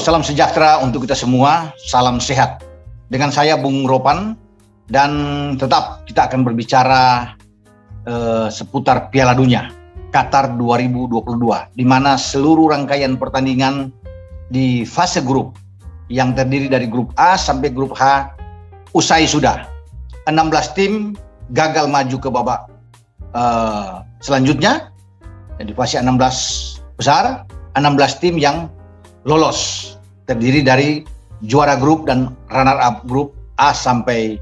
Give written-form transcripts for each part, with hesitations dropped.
salam sejahtera untuk kita semua, salam sehat. Dengan saya Bung Ropan, dan tetap kita akan berbicara seputar Piala Dunia Qatar 2022, di mana seluruh rangkaian pertandingan di fase grup yang terdiri dari grup A sampai grup H usai sudah. 16 tim gagal maju ke babak selanjutnya. Di fase 16 besar, 16 tim yang lolos terdiri dari juara grup dan runner up grup A sampai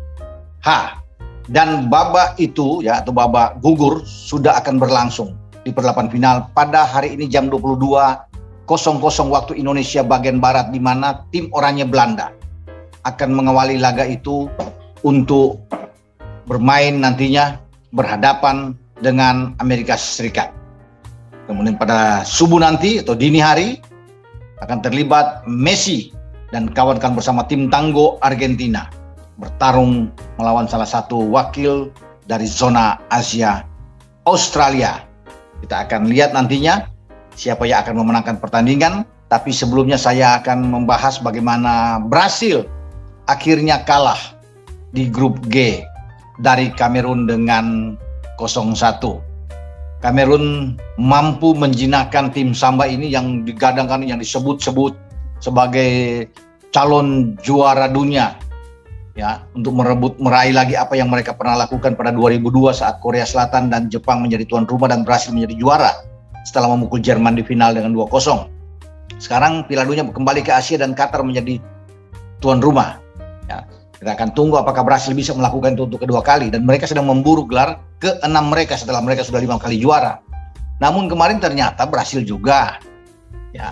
H. Dan babak itu ya, atau babak gugur sudah akan berlangsung di perlapan final pada hari ini jam 22.00 waktu Indonesia bagian barat, di mana tim oranye Belanda akan mengawali laga itu untuk bermain nantinya berhadapan dengan Amerika Serikat. Kemudian pada subuh nanti atau dini hari akan terlibat Messi dan kawan-kawan bersama tim Tanggo Argentina bertarung melawan salah satu wakil dari zona Asia, Australia. Kita akan lihat nantinya siapa yang akan memenangkan pertandingan. Tapi sebelumnya saya akan membahas bagaimana Brasil akhirnya kalah di grup G dari Kamerun dengan 0-1. Kamerun mampu menjinakkan tim Samba ini yang digadangkan, yang disebut-sebut sebagai calon juara dunia, ya, untuk meraih lagi apa yang mereka pernah lakukan pada 2002 saat Korea Selatan dan Jepang menjadi tuan rumah dan berhasil menjadi juara setelah memukul Jerman di final dengan 2-0. Sekarang Piala Dunia kembali ke Asia dan Qatar menjadi tuan rumah. Ya, kita akan tunggu apakah Brasil bisa melakukan itu untuk kedua kali, dan mereka sedang memburu gelar ke-6 mereka setelah mereka sudah 5 kali juara. Namun kemarin ternyata Brasil juga ya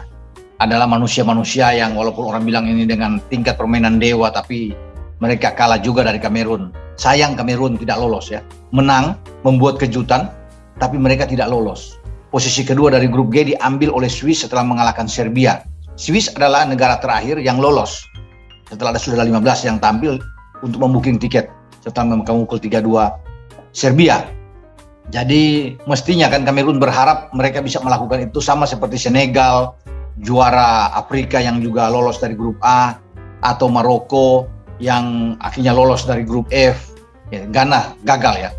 adalah manusia-manusia yang walaupun orang bilang ini dengan tingkat permainan dewa, tapi mereka kalah juga dari Kamerun. Sayang Kamerun tidak lolos ya. Menang, membuat kejutan, tapi mereka tidak lolos. Posisi kedua dari grup G diambil oleh Swiss setelah mengalahkan Serbia. Swiss adalah negara terakhir yang lolos setelah sudah 15 yang tampil untuk membuking tiket setelah memukul 3-2 Serbia. Jadi mestinya kan Kamerun berharap mereka bisa melakukan itu sama seperti Senegal, juara Afrika yang juga lolos dari grup A, atau Maroko yang akhirnya lolos dari grup F. Ya, Ghana gagal ya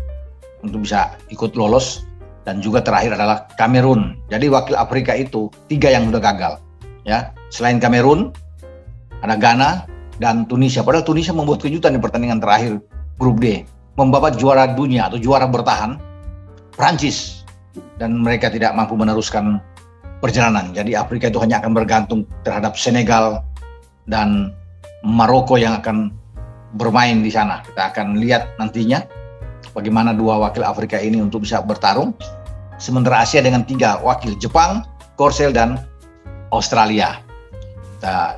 untuk bisa ikut lolos, dan juga terakhir adalah Kamerun. Jadi wakil Afrika itu 3 yang sudah gagal ya. Selain Kamerun ada Ghana dan Tunisia. Padahal Tunisia membuat kejutan di pertandingan terakhir grup D, membabat juara dunia atau juara bertahan Prancis, dan mereka tidak mampu meneruskan perjalanan. Jadi Afrika itu hanya akan bergantung terhadap Senegal dan Maroko yang akan bermain di sana. Kita akan lihat nantinya bagaimana dua wakil Afrika ini untuk bisa bertarung. Sementara Asia dengan 3 wakil, Jepang, Korsel, dan Australia. Kita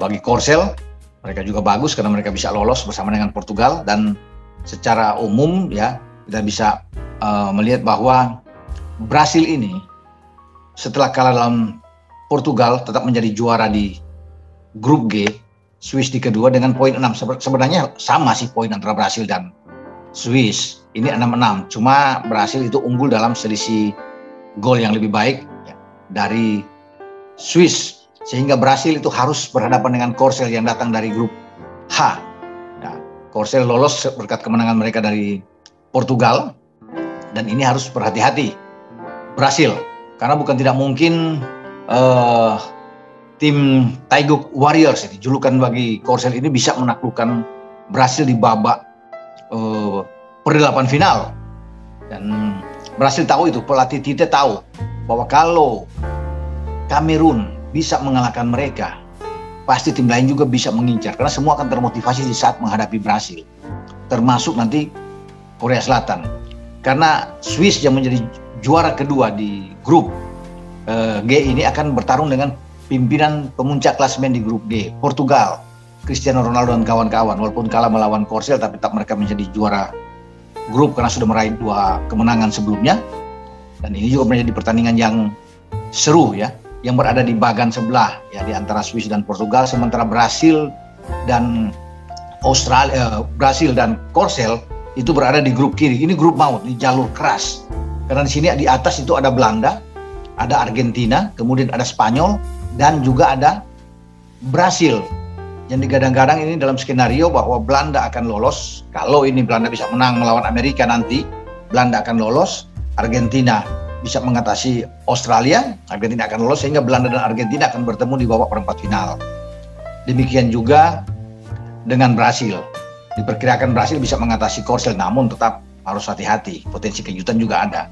bagi Korsel, mereka juga bagus karena mereka bisa lolos bersama dengan Portugal, dan secara umum ya kita bisa melihat bahwa Brasil ini setelah kalah dalam Portugal tetap menjadi juara di grup G, Swiss di kedua dengan poin 6. Sebenarnya sama sih poin antara Brasil dan Swiss, ini 6-6. Cuma Brasil itu unggul dalam selisih gol yang lebih baik ya, dari Swiss, sehingga Brasil itu harus berhadapan dengan Korsel yang datang dari grup H. Nah, Korsel lolos berkat kemenangan mereka dari Portugal, dan ini harus berhati-hati Brasil, karena bukan tidak mungkin tim Taeguk Warriors, ini julukan bagi Korsel ini, bisa menaklukkan Brasil di babak perdelapan final. Dan Brasil tahu itu, pelatih Tite tahu bahwa kalau Kamerun bisa mengalahkan mereka, pasti tim lain juga bisa mengincar, karena semua akan termotivasi di saat menghadapi Brasil, termasuk nanti Korea Selatan. Karena Swiss yang menjadi juara kedua di grup G ini akan bertarung dengan pimpinan pemuncak klasemen di grup G, Portugal, Cristiano Ronaldo dan kawan-kawan. Walaupun kalah melawan Korsel, tapi tetap mereka menjadi juara grup karena sudah meraih 2 kemenangan sebelumnya. Dan ini juga menjadi pertandingan yang seru ya, yang berada di bagan sebelah ya, di antara Swiss dan Portugal. Sementara Brasil dan Brasil dan Korsel itu berada di grup kiri. Ini grup maut, di jalur keras. Karena di sini di atas itu ada Belanda, ada Argentina, kemudian ada Spanyol, dan juga ada Brasil yang digadang-gadang ini dalam skenario bahwa Belanda akan lolos. Kalau ini Belanda bisa menang melawan Amerika nanti, Belanda akan lolos. Argentina bisa mengatasi Australia, Argentina akan lolos, sehingga Belanda dan Argentina akan bertemu di babak perempat final. Demikian juga dengan Brasil. Diperkirakan Brasil bisa mengatasi Korsel, namun tetap harus hati-hati, potensi kejutan juga ada.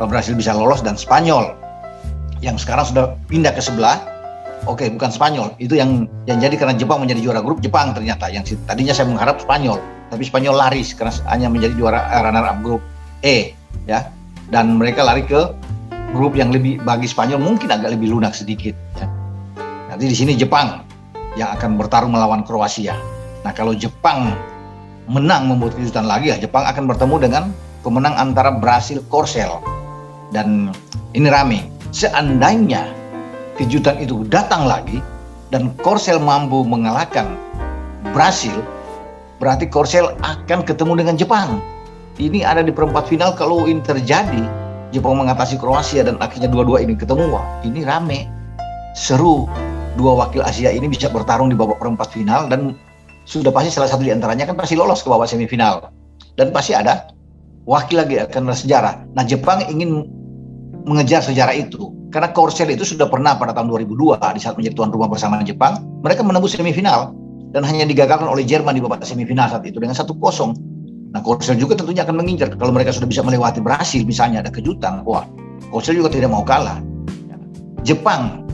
Brasil bisa lolos, dan Spanyol yang sekarang sudah pindah ke sebelah. Oke, bukan Spanyol, itu yang jadi karena Jepang menjadi juara grup. Jepang ternyata yang tadinya saya mengharap Spanyol, tapi Spanyol laris karena hanya menjadi juara runner up grup E, ya. Dan mereka lari ke grup yang lebih, bagi Spanyol mungkin agak lebih lunak sedikit, ya. Nanti di sini Jepang yang akan bertarung melawan Kroasia. Nah, kalau Jepang menang membuat kejutan lagi, ya Jepang akan bertemu dengan pemenang antara Brasil Korsel. Dan ini rame. Seandainya kejutan itu datang lagi dan Korsel mampu mengalahkan Brasil, berarti Korsel akan ketemu dengan Jepang. Ini ada di perempat final. Kalau ini terjadi, Jepang mengatasi Kroasia dan akhirnya dua-dua ini ketemu, wah ini rame, seru. Dua wakil Asia ini bisa bertarung di babak perempat final, dan sudah pasti salah satu di antaranya kan pasti lolos ke babak semifinal, dan pasti ada wakil lagi akan bersejarah. Nah, Jepang ingin mengejar sejarah itu karena Korsel itu sudah pernah pada tahun 2002 di saat menjadi tuan rumah bersama Jepang, mereka menembus semifinal dan hanya digagalkan oleh Jerman di babak semifinal saat itu dengan 1-0. Nah, Korsel juga tentunya akan mengincar. Kalau mereka sudah bisa melewati Brasil, misalnya ada kejutan, wah, Korsel juga tidak mau kalah. Jepang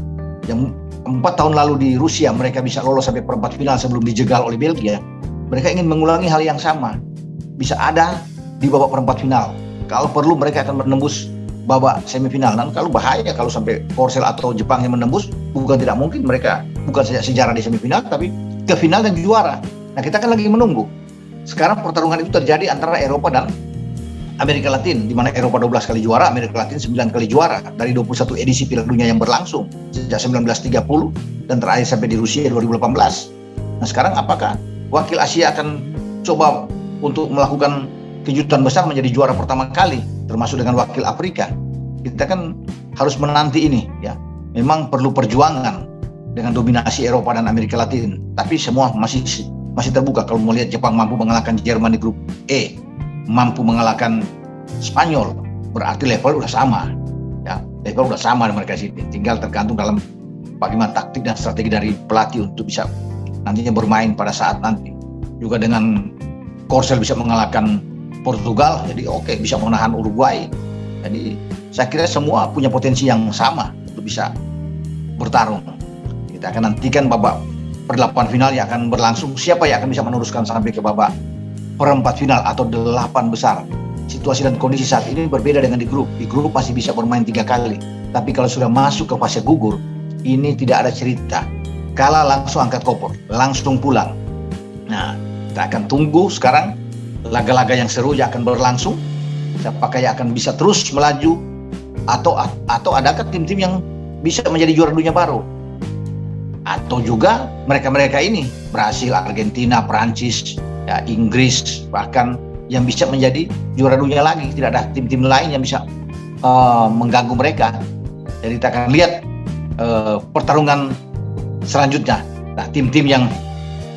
yang 4 tahun lalu di Rusia mereka bisa lolos sampai perempat final sebelum dijegal oleh Belgia. Mereka ingin mengulangi hal yang sama, bisa ada di babak perempat final. Kalau perlu mereka akan menembus babak semifinal. Dan kalau bahaya kalau sampai Korsel atau Jepang yang menembus, bukan tidak mungkin mereka bukan saja sejarah di semifinal, tapi ke final dan juara. Nah, kita kan lagi menunggu. Sekarang pertarungan itu terjadi antara Eropa dan Amerika Latin, di mana Eropa 12 kali juara, Amerika Latin 9 kali juara dari 21 edisi Piala Dunia yang berlangsung sejak 1930 dan terakhir sampai di Rusia 2018. Nah, sekarang apakah wakil Asia akan coba untuk melakukan kejutan besar menjadi juara pertama kali, termasuk dengan wakil Afrika? Kita kan harus menanti ini, ya. Memang perlu perjuangan dengan dominasi Eropa dan Amerika Latin, tapi semua masih terbuka. Kalau mau lihat Jepang mampu mengalahkan Jerman di grup E, mampu mengalahkan Spanyol, berarti level udah sama, ya, level udah sama dengan mereka sini. Tinggal tergantung dalam bagaimana taktik dan strategi dari pelatih untuk bisa nantinya bermain pada saat nanti. Juga dengan Korsel bisa mengalahkan Portugal, jadi oke, bisa menahan Uruguay. Jadi saya kira semua punya potensi yang sama untuk bisa bertarung. Kita akan nantikan babak per-8 final yang akan berlangsung, siapa yang akan bisa meneruskan sampai ke babak perempat final atau 8 besar. Situasi dan kondisi saat ini berbeda dengan di grup. Di grup masih bisa bermain 3 kali, tapi kalau sudah masuk ke fase gugur, ini tidak ada cerita. Kalah langsung angkat koper, langsung pulang. Nah, kita akan tunggu sekarang laga-laga yang seru yang akan berlangsung. Apakah yang akan bisa terus melaju atau adakah tim-tim yang bisa menjadi juara dunia baru? Atau juga mereka-mereka ini, Brasil, Argentina, Prancis, ya, Inggris, bahkan yang bisa menjadi juara dunia lagi. Tidak ada tim-tim lain yang bisa mengganggu mereka. Jadi kita akan lihat pertarungan selanjutnya. Nah, tim-tim yang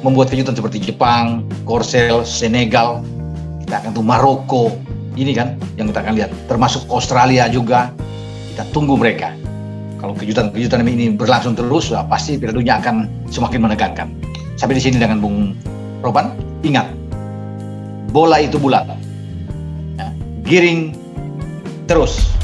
membuat kejutan seperti Jepang, Korsel, Senegal, kita akan tunggu Maroko, ini kan yang kita akan lihat. Termasuk Australia juga, kita tunggu mereka. Kalau kejutan-kejutan ini berlangsung terus, ya pasti Piala Dunia akan semakin menegangkan. Sampai di sini dengan Bung Roban. Ingat, bola itu bulat, ya, giring terus.